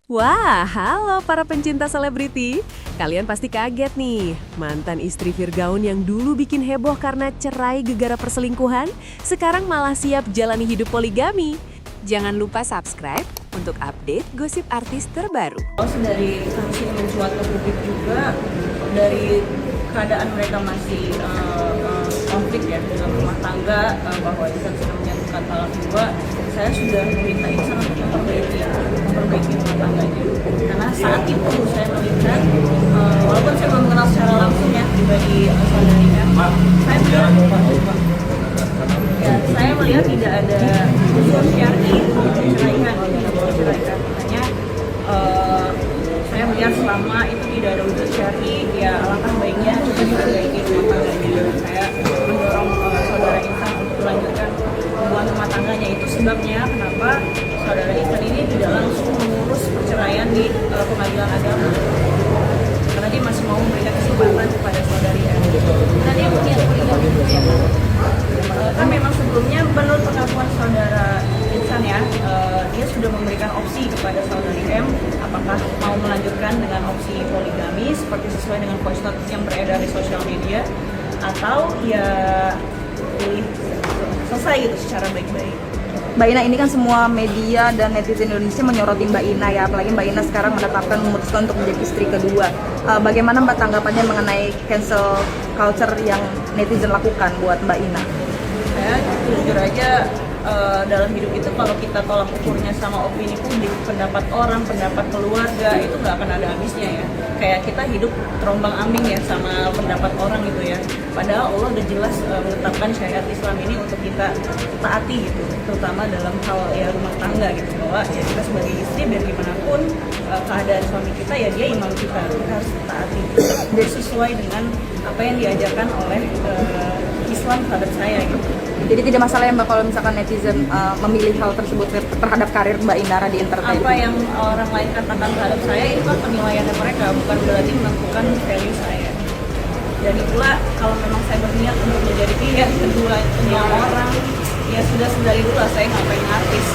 Wah, halo para pencinta selebriti. Kalian pasti kaget nih, mantan istri Virgaun yang dulu bikin heboh karena cerai gegara perselingkuhan, sekarang malah siap jalani hidup poligami. Jangan lupa subscribe untuk update gosip artis terbaru. Dari kasus ini mencuat ke publik juga, dari keadaan mereka masih konflik ya dalam rumah tangga, bahwa Ihsan sudah menyatukan talak dua, saya sudah meminta Ihsan untuk memperbaiki rumah tangganya. Karena saat itu saya melihat, walaupun saya belum mengenal secara langsung ya pribadi saudarinya, saya melihat tidak ada unsur syar'i untuk menceraikan. Makanya saya melihat selama itu tidak ada unsur syar'i, ya alangkah baiknya kita perbaiki rumah tangganya. Saya mendorong saudara Ihsan untuk melanjutkan hubungan rumah tangganya. Itu sebabnya kenapa saudara Ihsan ini tidak langsung mengurus perceraian di pengadilan agama, karena dia masih mau memberikan kesempatan kepada saudari M. Karena dia punya poligami ya, kan memang sebelumnya menurut pengakuan saudara Ihsan ya, dia sudah memberikan opsi kepada saudari M apakah mau melanjutkan dengan opsi poligami seperti sesuai dengan voice note yang beredar di sosial media, atau ya pilih selesai gitu secara baik-baik. Mbak Ina, ini kan semua media dan netizen Indonesia menyoroti Mbak Ina ya, apalagi Mbak Ina sekarang memutuskan untuk menjadi istri kedua. Bagaimana Mbak tanggapannya mengenai cancel culture yang netizen lakukan buat Mbak Ina? Saya jujur aja, dalam hidup itu kalau kita tolak ukurnya sama opini publik, pendapat orang, pendapat keluarga, itu nggak akan ada habisnya ya. Kayak kita hidup terombang ambing ya sama pendapat orang gitu ya. Padahal Allah udah jelas menetapkan syariat Islam ini untuk kita taati gitu, terutama dalam hal ya rumah tangga gitu, bahwa ya kita sebagai istri biar gimana pun keadaan suami kita ya dia imam kita harus taati biar sesuai dengan apa yang diajarkan oleh Islam terhadap saya gitu. Jadi tidak masalah ya Mbak kalau misalkan netizen memilih hal tersebut terhadap karir Mbak Inara di entertainment? Apa yang orang lain katakan terhadap saya itu kan penilaiannya mereka, bukan berarti menentukan value saya. Dan itulah kalau memang saya berniat untuk menjadi pilihan kedua orang, ya sudah dari dulu lah saya ngapain artis.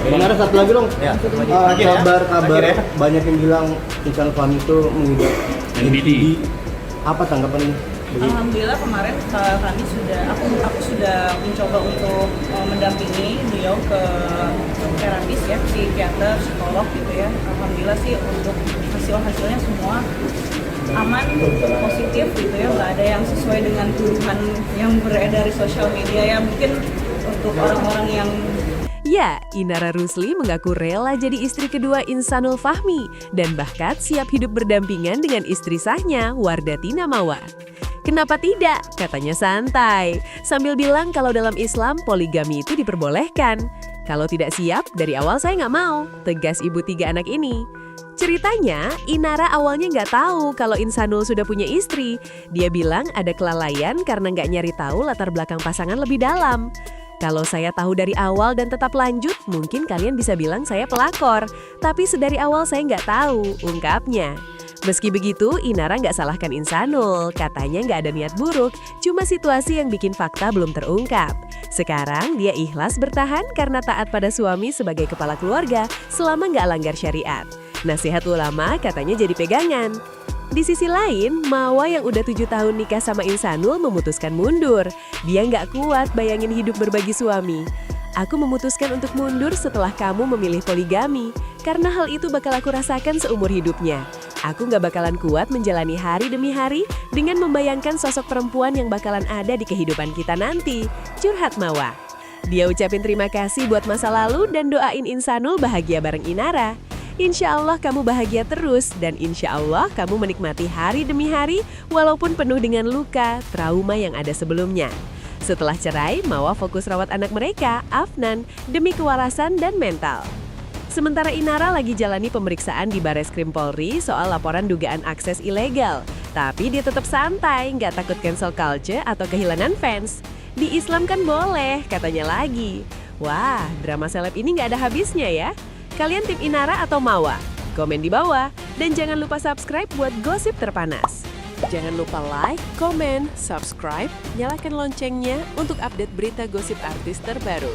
Benar, satu lagi dong. Ya, kabar banyak yang bilang Ihsan Fahmi itu mengidap NPD. Apa tanggapan ini? Alhamdulillah kemarin kami aku sudah mencoba untuk mendampingi beliau ke terapis ya, psikiater, psikolog gitu ya. Alhamdulillah sih untuk hasilnya semua aman, positif gitu ya, nggak ada yang sesuai dengan tuduhan yang beredar di sosial media ya. Mungkin untuk orang-orang yang Ya, Inara Rusli mengaku rela jadi istri kedua Ihsanul Fahmi dan bahkan siap hidup berdampingan dengan istri sahnya, Wardatina Mawa. Kenapa tidak? Katanya santai. Sambil bilang kalau dalam Islam poligami itu diperbolehkan. Kalau tidak siap, dari awal saya nggak mau, tegas ibu 3 anak ini. Ceritanya, Inara awalnya nggak tahu kalau Ihsanul sudah punya istri. Dia bilang ada kelalaian karena nggak nyari tahu latar belakang pasangan lebih dalam. Kalau saya tahu dari awal dan tetap lanjut, mungkin kalian bisa bilang saya pelakor. Tapi sedari awal saya nggak tahu, ungkapnya. Meski begitu, Inara nggak salahkan Ihsanul. Katanya nggak ada niat buruk, cuma situasi yang bikin fakta belum terungkap. Sekarang dia ikhlas bertahan karena taat pada suami sebagai kepala keluarga selama nggak langgar syariat. Nasihat ulama katanya jadi pegangan. Di sisi lain, Mawa yang udah 7 tahun nikah sama Ihsanul memutuskan mundur. Dia nggak kuat bayangin hidup berbagi suami. Aku memutuskan untuk mundur setelah kamu memilih poligami, karena hal itu bakal aku rasakan seumur hidupnya. Aku nggak bakalan kuat menjalani hari demi hari dengan membayangkan sosok perempuan yang bakalan ada di kehidupan kita nanti. Curhat Mawa. Dia ucapin terima kasih buat masa lalu dan doain Ihsanul bahagia bareng Inara. Insya Allah kamu bahagia terus dan insya Allah kamu menikmati hari demi hari walaupun penuh dengan luka, trauma yang ada sebelumnya. Setelah cerai, Mawa fokus rawat anak mereka, Afnan, demi kewarasan dan mental. Sementara Inara lagi jalani pemeriksaan di Bareskrim Polri soal laporan dugaan akses ilegal. Tapi dia tetap santai, nggak takut cancel culture atau kehilangan fans. Di Islam kan boleh, katanya lagi. Wah, drama seleb ini nggak ada habisnya ya. Kalian tim Inara atau Mawa? Komen di bawah. Dan jangan lupa subscribe buat gosip terpanas. Jangan lupa like, komen, subscribe, nyalakan loncengnya untuk update berita gosip artis terbaru.